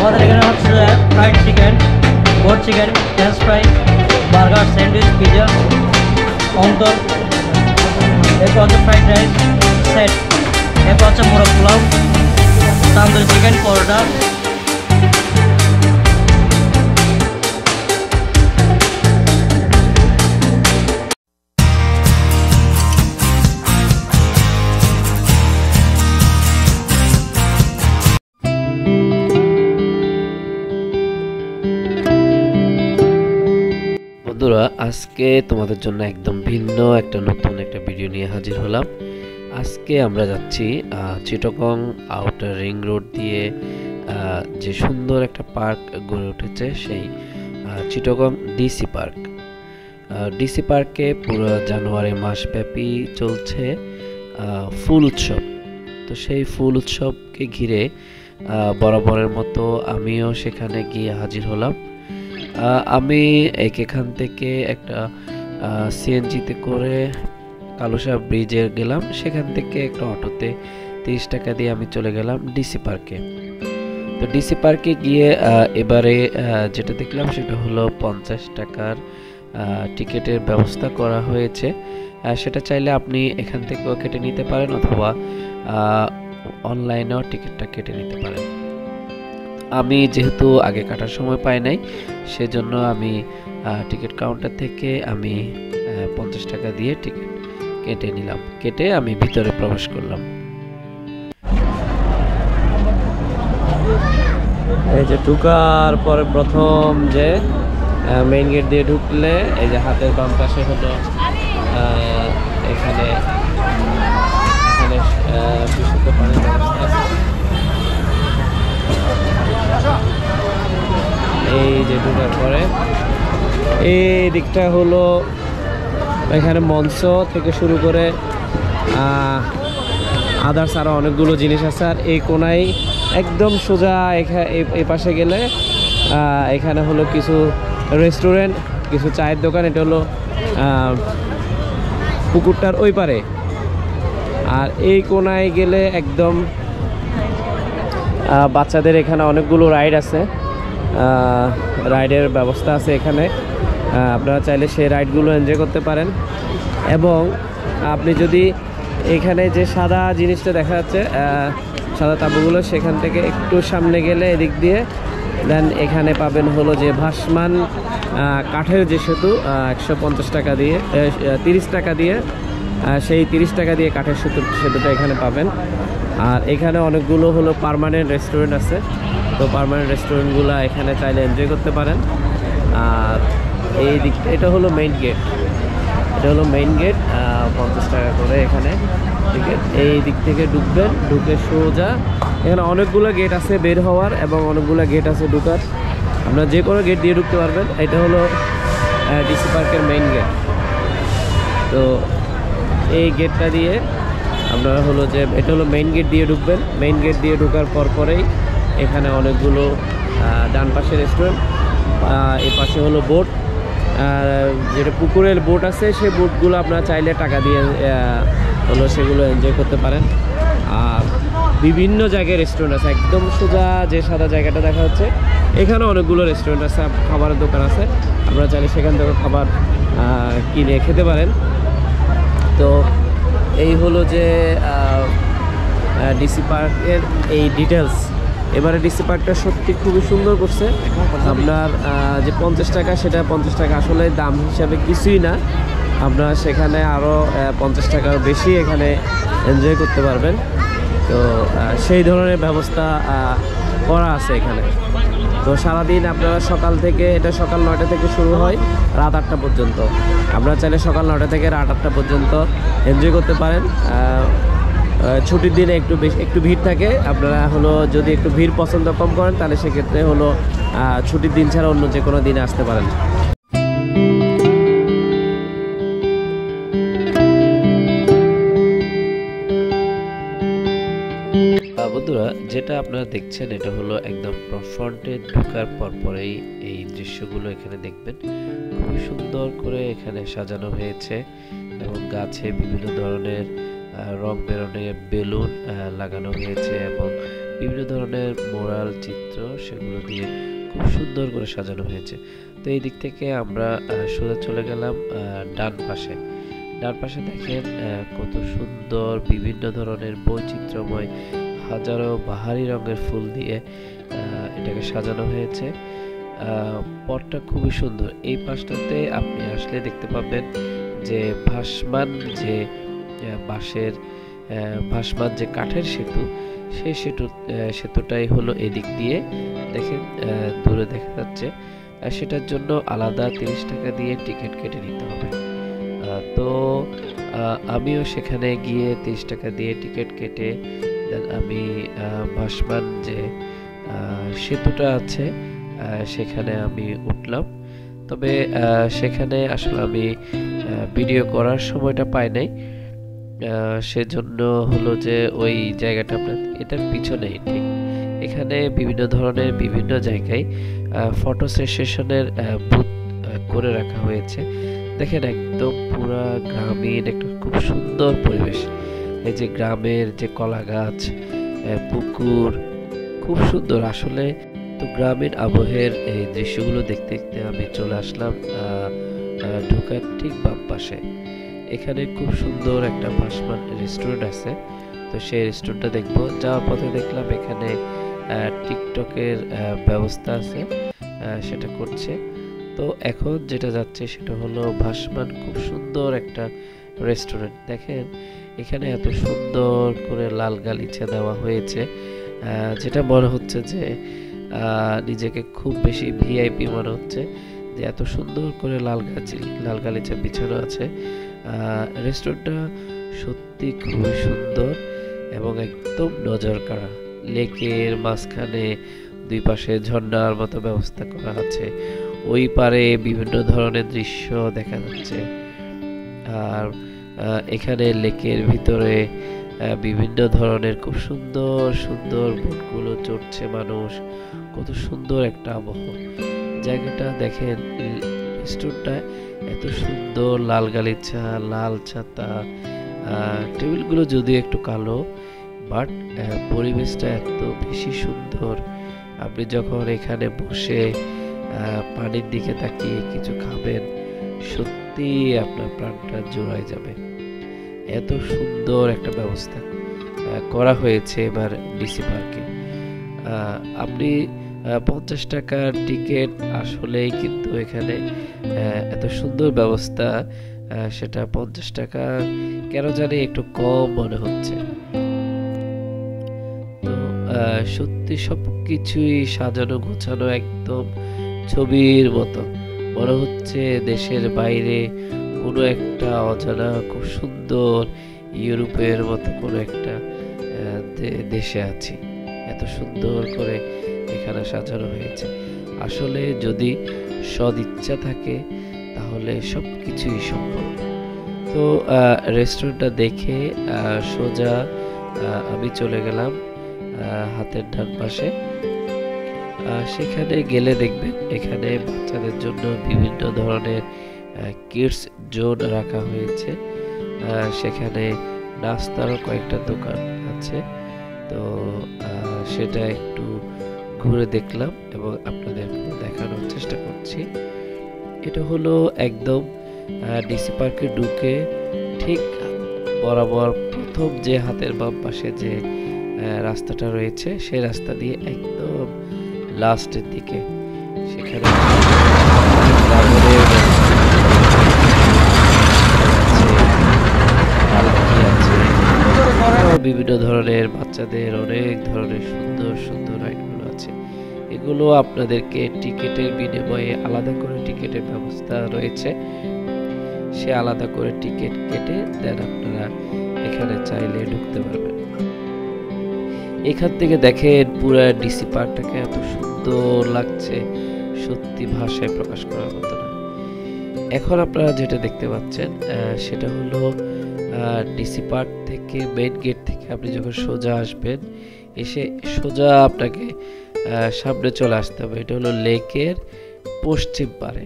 আমাদের এখানে হচ্ছে fried chicken, boat chicken, French fry, burger, sandwich, pizza, অন্তর, এরপর হচ্ছে ফ্রাইড রাইস সেট, এরপর হচ্ছে মোরগ পোলাও, তান্দুরি চিকেন, পরোটা। বন্ধুরা, আজকে তোমাদের জন্য একদম ভিন্ন একটা নতুন একটা ভিডিও নিয়ে হাজির হলাম। আজকে আমরা যাচ্ছি চিটাগং আউটার রিং রোড দিয়ে যে সুন্দর একটা পার্ক গড়ে উঠেছে, সেই চিটাগং ডিসি পার্ক। ডিসি পার্কে পুরো জানুয়ারি মাসব্যাপী চলছে ফুল উৎসব। তো সেই ফুল উৎসবকে ঘিরে বরাবরের মতো আমিও সেখানে গিয়ে হাজির হলাম। আমি এখান থেকে একটা সিএনজিতে করে কালুশা ব্রিজে গেলাম। সেখান থেকে একটা অটোতে 30 টাকা দিয়ে আমি চলে গেলাম ডিসি পার্কে। তো ডিসি পার্কে গিয়ে এবারে যেটা দেখলাম সেটা হলো 50 টাকার টিকিটের ব্যবস্থা করা হয়েছে। সেটা চাইলে আপনি এখান থেকেও কেটে নিতে পারেন, অথবা অনলাইনেও টিকিটটা কেটে নিতে পারেন। আমি যেহেতু আগে কাটার সময় পাই নাই, সেজন্য আমি টিকিট কাউন্টার থেকে আমি 50 টাকা দিয়ে টিকিট কেটে নিলাম। কেটে আমি ভিতরে প্রবেশ করলাম। এই যে ঢুকার পরে প্রথম যে মেইন গেট দিয়ে ঢুকলে এই যে হাতের বাম পাশে হলো এখানে বিশুদ্ধ পানির ব্যবস্থা আছে। এই যে ঢোকার পরে এই দিকটা হলো এখানে মঞ্চ থেকে শুরু করে আদার্স আরও অনেকগুলো জিনিস আছে। আর এই কোনায় একদম সোজা এই পাশে গেলে এখানে হলো কিছু রেস্টুরেন্ট, কিছু চায়ের দোকান। এটা হলো পুকুরটার ওই পারে। আর এই কোনায় গেলে একদম বাচ্চাদের এখানে অনেকগুলো রাইড আছে, রাইডের ব্যবস্থা আছে এখানে। আপনারা চাইলে সেই রাইডগুলো এনজয় করতে পারেন। এবং আপনি যদি এখানে যে সাদা জিনিসটা দেখা যাচ্ছে, সাদা তাঁবুগুলো, সেখান থেকে একটু সামনে গেলে এদিক দিয়ে দেন এখানে পাবেন হলো যে ভাসমান কাঠের যে সেতু, 150 টাকা দিয়ে 30 টাকা দিয়ে, সেই 30 টাকা দিয়ে কাঠের সেতুটা এখানে পাবেন। আর এখানে অনেকগুলো হলো পার্মানেন্ট রেস্টুরেন্ট আছে। তো পার্মানেন্ট রেস্টুরেন্টগুলো এখানে চাইলে এনজয় করতে পারেন। আর এই দিক এটা হলো মেইন গেট, এটা হলো মেইন গেট, 50 টাকা করে এখানে টিকিট। এই দিক থেকে ঢুকবেন, ঢুকে সোজা এখানে অনেকগুলো গেট আছে বের হওয়ার এবং অনেকগুলো গেট আছে ঢুকার। আপনারা যে কোনো গেট দিয়ে ঢুকতে পারবেন। এটা হলো ডিসি পার্কের মেইন গেট। তো এই গেটটা দিয়ে আপনারা হলো যে এটা হলো মেইন গেট দিয়ে ঢুকবেন। মেইন গেট দিয়ে ঢোকার পরেই এখানে অনেকগুলো ডান পাশে রেস্টুরেন্ট, এই পাশে হলো বোট, যেটা পুকুরের বোট আছে, সেই বোটগুলো আপনারা চাইলে টাকা দিয়ে হলো সেগুলো এনজয় করতে পারেন। আর বিভিন্ন জায়গায় রেস্টুরেন্ট আছে, একদম সোজা যে সাদা জায়গাটা দেখা যাচ্ছে এখানে অনেকগুলো রেস্টুরেন্ট আছে, খাবারের দোকান আছে। আপনারা চাইলে সেখান থেকে খাবার কিনে খেতে পারেন। তো এই হলো যে ডিসি পার্কের এই ডিটেলস। এবারে ডিসি পার্কটা সত্যি খুবই সুন্দর করছে। আপনার যে 50 টাকা, সেটা 50 টাকা আসলে দাম হিসাবে কিছুই না। আপনারা সেখানে আরও 50 টাকার বেশি এখানে এনজয় করতে পারবেন। তো সেই ধরনের ব্যবস্থা করা আছে এখানে। তো সারাদিন আপনারা সকাল থেকে, এটা সকাল 9টা থেকে শুরু হয় রাত 8টা পর্যন্ত। আপনারা চাইলে সকাল 9টা থেকে রাত 8টা পর্যন্ত এনজয় করতে পারেন। ছুটির দিনে একটু ভিড় থাকে। আপনারা হলো যদি একটু ভিড় পছন্দ কম করেন, তাহলে সেক্ষেত্রে হলো ছুটির দিন ছাড়া অন্য যে কোনো দিনে আসতে পারেন। বন্ধুরা, যেটা আপনারা দেখছেন এটা হলো একদম ফ্রন্টে ঢোকার পরেই এই দৃশ্যগুলো এখানে দেখবেন। খুবই সুন্দর করে এখানে সাজানো হয়েছে এবং গাছে বিভিন্ন ধরনের রং বেরঙের বেলুন লাগানো হয়েছে এবং বিভিন্ন ধরনের মোরাল চিত্র সেগুলো দিয়ে খুব সুন্দর করে সাজানো হয়েছে। তো এই দিক থেকে আমরা সোজা চলে গেলাম ডান পাশে। ডান পাশে দেখেন কত সুন্দর বিভিন্ন ধরনের বৈচিত্র্যময় হাজারো বাহারি রঙের ফুল দিয়ে এটাকে সাজানো হয়েছে। পটটা খুবই সুন্দর। এই পাশটাতে আপনি আসলে দেখতে পাবেন যে ভাসমান যে বাঁশের ভাসমান যে কাঠের সেতু, সেই সেতুটাই হলো এদিক দিয়ে দেখেন দূরে দেখা যাচ্ছে। সেটার জন্য আলাদা 30 টাকা দিয়ে টিকিট কেটে নিতে হবে। তো আমিও সেখানে গিয়ে 30 টাকা দিয়ে টিকিট কেটে আমি ভাসমান যে সেতুটা আছে সেখানে আমি উঠলাম। তবে সেখানে আসলে আমি ভিডিও করার সময়টা পাই নাই, সেজন্য হলো যে ওই জায়গাটা আপনার এটার পিছনেই ঠিক এখানে বিভিন্ন ধরনের বিভিন্ন জায়গায় ফটো সেশনের বুথ করে রাখা হয়েছে। দেখেন একদম পুরা গ্রামীণ একটা খুব সুন্দর পরিবেশ। এই যে গ্রামের যে কলা গাছ, পুকুর, খুব সুন্দর আসলে। তো গ্রামীণ আবহের এই দৃশ্যগুলো দেখতে দেখতে আমি চলে আসলাম ঢোকার ঠিক বাম পাশে। এখানে খুব সুন্দর একটা ভাসমান রেস্টুরেন্ট আছে। তো সেই রেস্টুরেন্টটা দেখবো। যাওয়ার পথে দেখলাম এখানে টিকটকের ব্যবস্থা আছে, সেটা করছে। তো এখন যেটা যাচ্ছে সেটা হলো ভাসমান খুব সুন্দর একটা রেস্টুরেন্ট। দেখেন এখানে এত সুন্দর করে লাল গালিচা দেওয়া হয়েছে, যেটা মনে হচ্ছে যে নিজেকে খুব বেশি ভিআইপি মনে হচ্ছে, যে এত সুন্দর করে লাল গালিচা বিছানো আছে। রেস্টুরেন্টটা সত্যি খুবই সুন্দর এবং একদম নজর কাড়া। লেকের মাঝখানে দুই পাশে ঝর্ণার মতো ব্যবস্থা করা আছে, ওই পারে বিভিন্ন ধরনের দৃশ্য দেখা যাচ্ছে। আর এখানে লেকের ভিতরে বিভিন্ন ধরনের খুব সুন্দর সুন্দর বোটগুলো চড়ছে মানুষ। কত সুন্দর একটা আবহাওয়া। জায়গাটা দেখেন, রেস্টুরেন্টটা এত সুন্দর, লাল গালিচা, লাল ছাতা, টেবিলগুলো যদিও একটু কালো, বাট পরিবেশটা এত বেশি সুন্দর। আপনি যখন এখানে বসে পানির দিকে তাকিয়ে কিছু খাবেন, সত্যি আপনার প্রাণটা জোড়ায় যাবে। এত সুন্দর একটা ব্যবস্থা করা হয়েছে এবার ডিসি পার্কে। আপনি 50 টাকার টিকিট, আসলেই কিন্তু এখানে এত সুন্দর ব্যবস্থা, সেটা 50 টাকা কেন জানি একটু কম মনে হচ্ছে। তো সত্যি সবকিছুই সাজানো গোছানো একদম ছবির মতো মনে হচ্ছে। দেশের বাইরে কোনো একটা অজানা খুব সুন্দর ইউরোপের মতো কোনো একটা দেশে আছি। এত সুন্দর করে এখানে সাজানো হয়েছে। আসলে যদি সদিচ্ছা থাকে তাহলে সবকিছুই সম্ভব। তো রেস্টুরেন্টটা দেখে সোজা আমি চলে গেলাম হাতের ডান পাশে। সেখানে গেলে দেখবেন এখানে বাচ্চাদের জন্য বিভিন্ন ধরনের কিডস জোন রাখা হয়েছে। সেখানে নাস্তারও কয়েকটা দোকান আছে। তো সেটা একটু ঘুরে দেখলাম এবং আপনাদের দেখানোর চেষ্টা করছি। এটা হলো একদম ডিসি পার্কে ঢুকে ঠিক বরাবর প্রথম যে হাতের বাম পাশে যে রাস্তাটা রয়েছে, সেই রাস্তা দিয়ে একদম লাস্টের দিকে সেখানে বিভিন্ন ধরনের বাচ্চাদের অনেক ধরনের সুন্দর সুন্দর রাইডগুলো আছে। এগুলো আপনাদেরকে টিকিটের বিনিময়ে আলাদা করে টিকিটের ব্যবস্থা রয়েছে। সে আলাদা করে টিকিট কেটে দেন আপনারা এখানে চাইলে ঢুকতে পারবেন। এখান থেকে দেখেন পুরো ডিসি পার্কটাকে এত সুন্দর লাগছে, সত্যি ভাষায় প্রকাশ করার মতো না। এখন আপনারা যেটা দেখতে পাচ্ছেন সেটা হলো ডিসি পার্ক থেকে মেইন গেট থেকে আপনি যখন সোজা আসবেন, এসে সোজা আপনাকে সামনে চলে আসতে হবে। এটা হলো লেকের পশ্চিম পারে।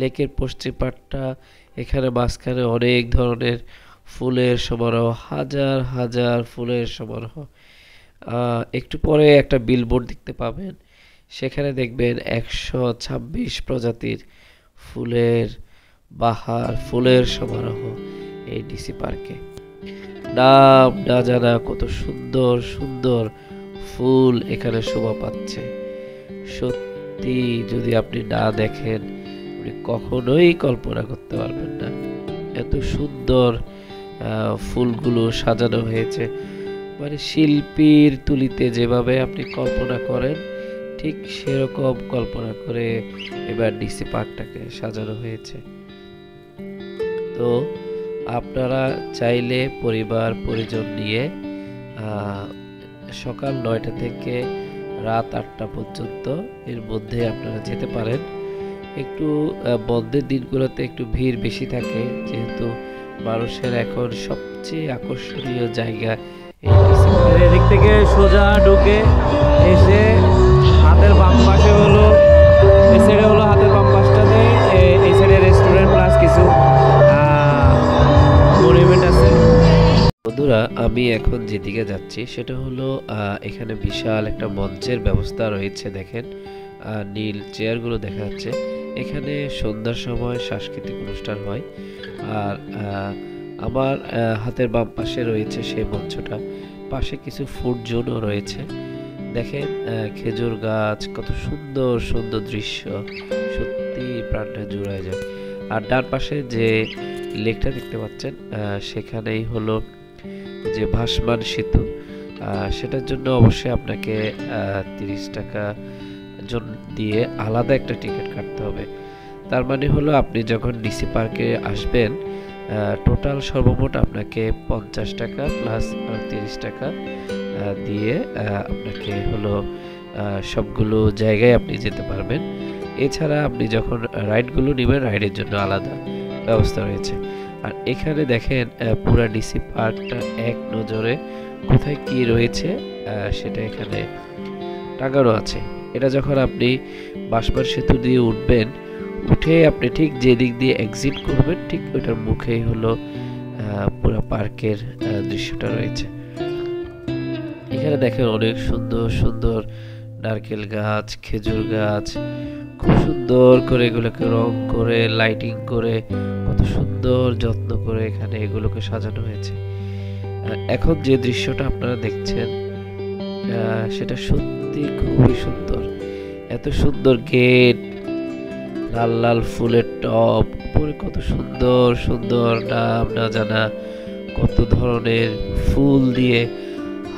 লেকের পশ্চিম পাড়টা, এখানে মাঝখানে অনেক ধরনের ফুলের সমারোহ, হাজার হাজার ফুলের সমারোহ। একটু পরে একটা বিলবোর্ড দেখতে পাবেন, সেখানে দেখবেন 126 প্রজাতির ফুলের বাহার, ফুলের সমারোহ এই ডিসি পার্কে। নাম না জানা কত সুন্দর সুন্দর ফুল এখানে শোভা পাচ্ছে। সত্যি যদি আপনি না দেখেন আপনি কখনোই কল্পনা করতে পারবেন না, এত সুন্দর ফুলগুলো সাজানো হয়েছে। মানে শিল্পীর তুলিতে যেভাবে আপনি কল্পনা করেন ঠিক সেরকম কল্পনা করে এবার ডিসি পার্কটাকে সাজানো হয়েছে। তো আপনারা চাইলে পরিবার পরিজন নিয়ে সকাল 9টা থেকে রাত 8টা পর্যন্ত এর মধ্যে আপনারা যেতে পারেন। একটু বন্ধের দিনগুলোতে একটু ভিড় বেশি থাকে, যেহেতু মানুষের এখন সবচেয়ে আকর্ষণীয় জায়গা এই ডিসি পার্ক। এদিক থেকে সোজা ঢুকে এসে হাতের বাম পাশে হলো, এই সাইডে হলো হাতের বাম পাশটাতে এই সাইডে রেস্টুরেন্ট প্লাস কিছু মনুমেন্ট আছে। বন্ধুরা, আমি এখন যেদিকে যাচ্ছি সেটা হলো এখানে বিশাল একটা মঞ্চের ব্যবস্থা রয়েছে। দেখেন নীল চেয়ারগুলো দেখা যাচ্ছে। এখানে সন্ধ্যার সময় সাংস্কৃতিক অনুষ্ঠান হয়। আর আমার হাতের বাম পাশে রয়েছে সেই মঞ্চটা, পাশে কিছু ফুড জোনও রয়েছে। দেখেন খেজুর গাছ, কত সুন্দর সুন্দর দৃশ্য, সত্যি প্রাণটা জুড়ায় যায়। আর ডান পাশে যে লেকটা দেখতে পাচ্ছেন সেখানেই হলো যে ভাসমান সেতু, সেটার জন্য অবশ্যই আপনাকে 30 টাকা দিয়ে আলাদা একটা টিকিট কাটতে হবে। তার মানে হলো আপনি যখন ডিসি পার্কে আসবেন টোটাল সর্বমোট আপনাকে 50 টাকা প্লাস 30 টাকা দিয়ে আপনাকে হলো সবগুলো জায়গায় আপনি যেতে পারবেন। এছাড়া আপনি যখন রাইডগুলো নেবেন রাইডের জন্য আলাদা ব্যবস্থা রয়েছে। আর এখানে দেখেন পুরা ডিসি পার্কটা এক নজরে কোথায় কি রয়েছে সেটা এখানে টাঙানো আছে। এটা যখন আপনি ভাসমান সেতু দিয়ে উঠবেন, উঠে আপনি ঠিক যে দিক দিয়ে এক্সিট করবেন ঠিক ওইটার মুখেই হলো পুরো পার্কের দৃশ্যটা রয়েছে। এখানে দেখেন অনেক সুন্দর সুন্দর নারকেল গাছ, খেজুর গাছ, খুব সুন্দর করে এগুলোকে রং করে লাইটিং করে কত সুন্দর যত্ন করে এখানে এগুলোকে সাজানো হয়েছে। এখন যে দৃশ্যটা আপনারা দেখছেন সেটা সত্যি খুবই সুন্দর। এত সুন্দর গেট, লাল লাল ফুলের টব, উপরে কত সুন্দর সুন্দর নাম না জানা কত ধরনের ফুল দিয়ে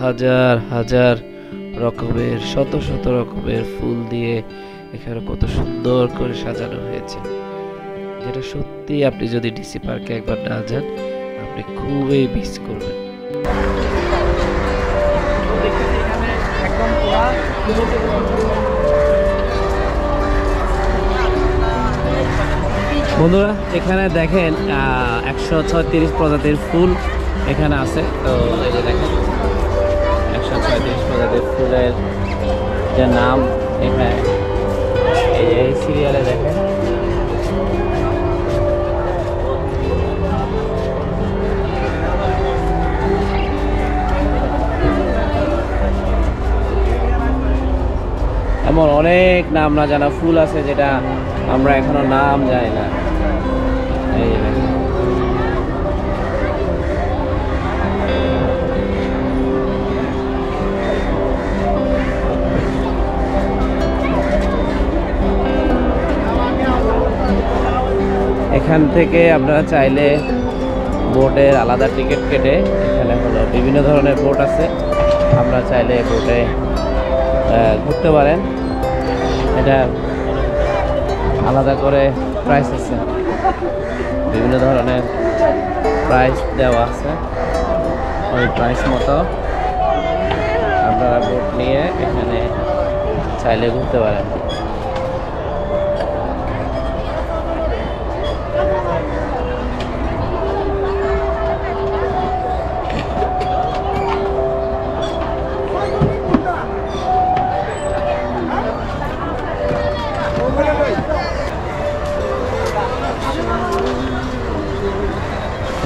হাজার হাজার রকমের শত শত রকমের ফুল দিয়ে এখানে কত সুন্দর করে সাজানো হয়েছে, যেটা সত্যি আপনি যদি ডিসি পার্কে একবার না যান আপনি খুবই মিস করবেন। বন্ধুরা, এখানে দেখেন 136 প্রজাতির ফুল এখানে আছে। তো এই যে দেখেন 136 প্রজাতির ফুলের যে নাম এখানে এই সিরিয়ালে দেখেন। এমন অনেক নাম না জানা ফুল আছে যেটা আমরা এখনো নাম জানি না। এই দেখেন এখান থেকে আপনারা চাইলে বোটের আলাদা টিকিট কেটে, এখানে হলো বিভিন্ন ধরনের বোট আছে, আমরা চাইলে বোটে ঘুরতে পারেন। এটা আলাদা করে প্রাইস আছে, বিভিন্ন ধরনের প্রাইস দেওয়া আছে, ওই প্রাইস মতো আপনারা বোট নিয়ে এখানে চাইলে ঘুরতে পারেন।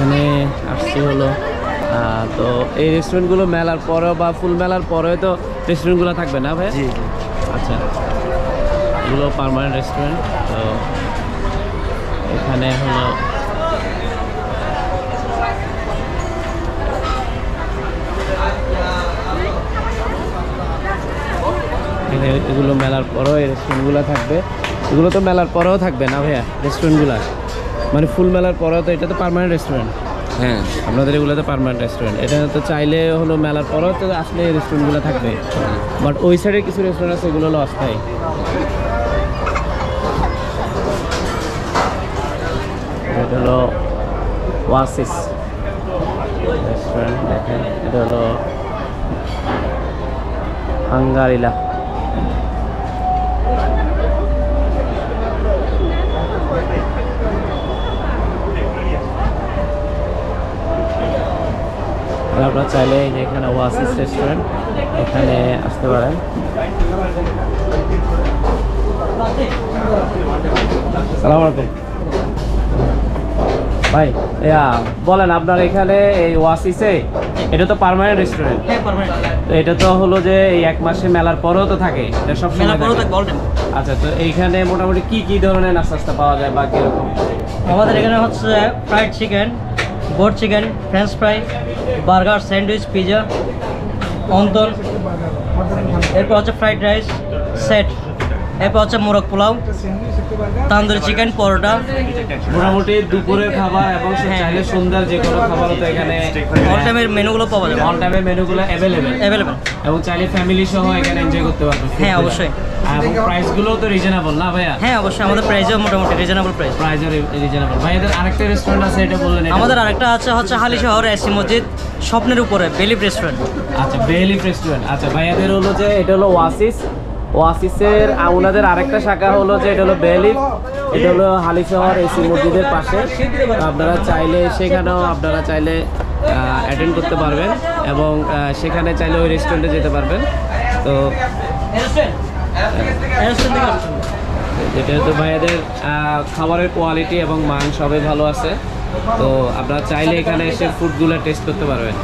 এখানে আসছি হলো তো এই রেস্টুরেন্টগুলো মেলার পরেও বা ফুল মেলার পরেও তো রেস্টুরেন্টগুলো থাকবে না ভাই? জি আচ্ছা, এগুলো পার্মানেন্ট রেস্টুরেন্ট। তো এখানে হলো এগুলো মেলার পরেও এই রেস্টুরেন্টগুলো থাকবে। এগুলো তো মেলার পরেও থাকবে না ভাইয়া রেস্টুরেন্টগুলো? মানে ফুল মেলার পরেও তো এটা তো পার্মানেন্ট রেস্টুরেন্ট। হ্যাঁ, আপনাদের এগুলো তো পার্মানেন্ট রেস্টুরেন্ট। এটা তো চাইলে হলো মেলার পরেও তো আসলে এই রেস্টুরেন্টগুলো থাকবে, বাট ওই সাইডে কিছু রেস্টুরেন্ট আছে এগুলো হলো অস্থায়ী। এটা হলো ওয়াসিস রেস্টুরেন্ট, দেখেন এটা হলো হাঙ্গারিলা। আপনারা চাইলে এই যে এখানে ওয়াসিস রেস্টুরেন্ট, এখানে আসতে পারেন। সালাম আলাইকুম ভাই, বলেন আপনার এখানে এই ওয়াসিসে এটা তো পার্মানেন্ট রেস্টুরেন্ট, তো এটা তো হলো যে এই 1 মাসে মেলার পরেও তো থাকে, এটা সব সময় থাকে। আচ্ছা, তো এইখানে মোটামুটি কি কি ধরনের নাস্তা পাওয়া যায় বা কিরকম? আমাদের এখানে হচ্ছে fried chicken, boat chicken, French fry, burger, sandwich, pizza, অন্তর, এরপর হচ্ছে ফ্রাইড রাইস সেট, এরপর হচ্ছে মোরগ পোলাও, তান্দুরি চিকেন, পরোটা। মোটামুটি দুপুরের খাবার এবং চাইলে সন্ধ্যার যে কোনো খাবারও তো এখানে অল টাইমের মেনুগুলো পাওয়া যাবে, অল টাইমের মেনুগুলো অ্যাভেলেবেল এবং চাইলে ফ্যামিলি সহ এখানে এনজয় করতে পারবে। হ্যাঁ অবশ্যই, এবং প্রাইসগুলোও তো রিজনেবল না ভাইয়া? হ্যাঁ অবশ্যই, আমাদের প্রাইসও মোটামুটি রিজনেবল প্রাইস। রিজনেবল। ভাইয়াদের আরেকটা রেস্টুরেন্ট আছে, এটা বললেন? আমাদের আরেকটা আছে হচ্ছে হালি শহর এসি মসজিদ স্বপ্নের উপরে বেলিফ রেস্টুরেন্ট। আচ্ছা, বেলিফ রেস্টুরেন্ট। আচ্ছা, ভাইয়াদের হলো যে এটা হলো ওয়াসিসের ওনাদের আরেকটা শাখা হলো যে এটা হলো বেলিফ, এটা হলো হালি শহর এসি মসজিদের পাশে। আপনারা চাইলে সেখানেও আপনারা চাইলে অ্যাটেন্ড করতে পারবেন এবং সেখানে চাইলে ওই রেস্টুরেন্টে যেতে পারবেন। তো যেটা তো ভাইয়াদের খাবারের কোয়ালিটি এবং মান সবই ভালো আছে, তো আপনারা চাইলে এখানে এসে ফুডগুলো টেস্ট করতে পারবেন।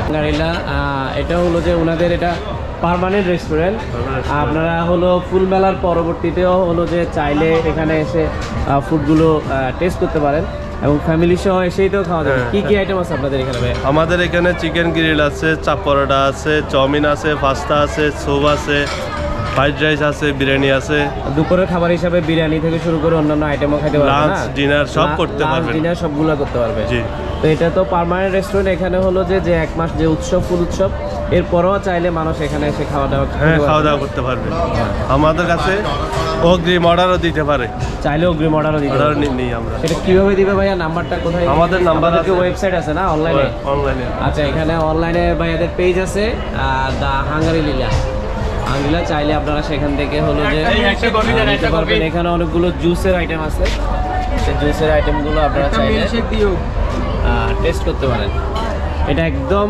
হাঙ্গারিলা, এটা হলো যে ওনাদের এটা পার্মানেন্ট রেস্টুরেন্ট। আপনারা হলো ফুল মেলার পরবর্তীতেও হলো যে চাইলে এখানে এসে ফুডগুলো টেস্ট করতে পারেন এবং ফ্যামিলি সহ এসেই তো খাওয়া যাবে। কি কি আইটেম আছে আপনাদের এখানে ভাই? আমাদের এখানে চিকেন গ্রিল আছে, চাপ পরোটা আছে, চাউমিন আছে, পাস্তা আছে, স্যুপ আছে, ফ্রাইড রাইস আছে, বিরিয়ানি আছে। দুপুরের খাবার হিসাবে বিরিয়ানি থেকে শুরু করে অন্যান্য আইটেমও খেতে পারবেন, লাঞ্চ ডিনার সব করতে পারবেন। ডিনার সবগুলো করতে পারবে। জি। তো এটা তো পার্মানেন্ট রেস্টুরেন্ট। এখানে হলো যে 1 মাস যে উৎসব, ফুল উৎসব, এরপরও চাইলে মানুষ এখানে এসে খাওয়া দাওয়া করতে পারবে। আমাদের কাছে অগ্রিম অর্ডারও দিতে পারে, চাইলে অগ্রিম অর্ডারও দিতে পারে। নিই আমরা। এটা কিভাবে দিবে ভাইয়া? নাম্বারটা কোথায়? আমাদের নাম্বার আছে, ওয়েবসাইট আছে না অনলাইনে? আচ্ছা, এখানে অনলাইনে ভাইয়াদের পেজ আছে, দা হাঙ্গারি লীলা। চাইলে আপনারা সেখান থেকে হলো যে নিতে পারবেন। এখানে অনেকগুলো জুসের আইটেম আছে, সেই জুসের আইটেমগুলো আপনারা চাইলে টেস্ট করতে পারেন। এটা একদম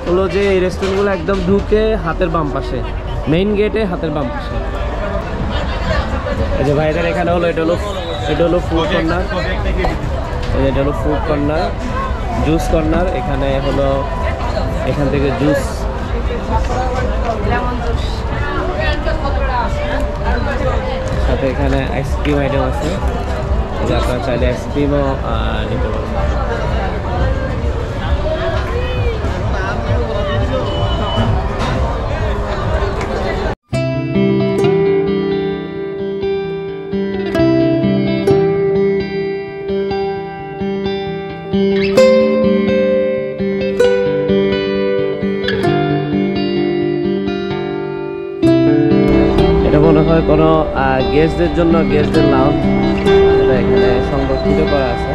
হলো যে এই রেস্টুরেন্টগুলো একদম ঢুকে হাতের বাম পাশে, মেইন গেটে হাতের বাম পাশে। এই যে ভাইদের এখানে হলো এটা হলো ফুড কর্নার, এটা হলো ফুড কর্নার, জুস কর্নার। এখানে হলো এখান থেকে জুস, সাথে এখানে আইসক্রিম আইটেম আছে, যে আপনারা চাইলে আইসক্রিমও নিতে পারবেন। মনে হয় কোনো গেস্টদের জন্য গেস্টদের লাউঞ্জ, এটা এখানে সংরক্ষিত করা আছে।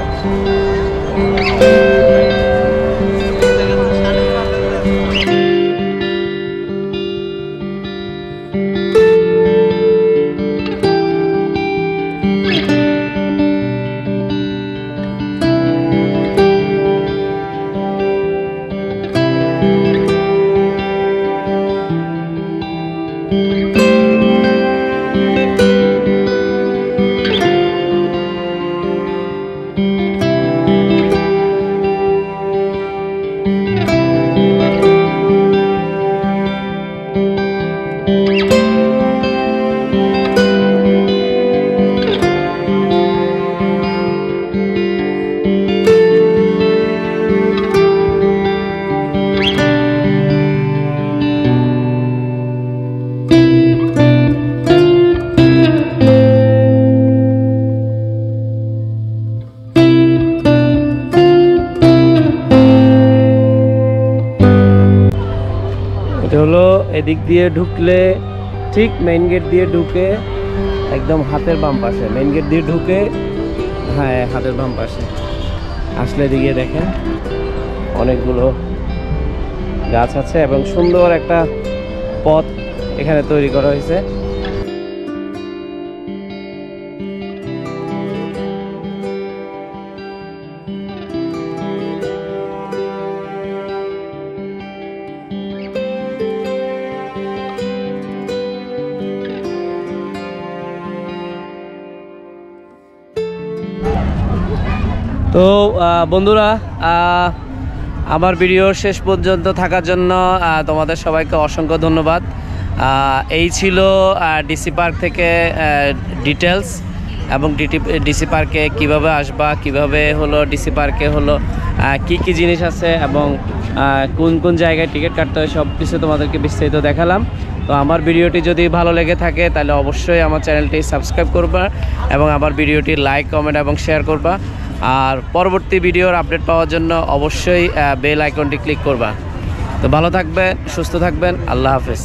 এটা হলো এদিক দিয়ে ঢুকলে ঠিক মেইন গেট দিয়ে ঢুকে একদম হাতের বাম পাশে, মেইন গেট দিয়ে ঢুকে হ্যাঁ হাতের বাম পাশে আসলে এদিকে দেখেন অনেকগুলো গাছ আছে এবং সুন্দর একটা পথ এখানে তৈরি করা হয়েছে। তো বন্ধুরা, আমার ভিডিও শেষ পর্যন্ত থাকার জন্য তোমাদের সবাইকে অসংখ্য ধন্যবাদ। এই ছিল ডিসি পার্ক থেকে ডিটেলস এবং ডিসি পার্কে কিভাবে আসবা, কিভাবে হলো ডিসি পার্কে হলো কি কি জিনিস আছে এবং কোন কোন জায়গায় টিকিট কাটতে হয় সব কিছু তোমাদেরকে বিস্তারিত দেখালাম। তো আমার ভিডিওটি যদি ভালো লেগে থাকে তাহলে অবশ্যই আমার চ্যানেলটি সাবস্ক্রাইব করবা এবং আমার ভিডিওটি লাইক, কমেন্ট এবং শেয়ার করবা। আর পরবর্তী ভিডিওর আপডেট পাওয়ার জন্য অবশ্যই বেল আইকনটি ক্লিক করবা। তো ভালো থাকবেন, সুস্থ থাকবেন, আল্লাহ হাফেজ।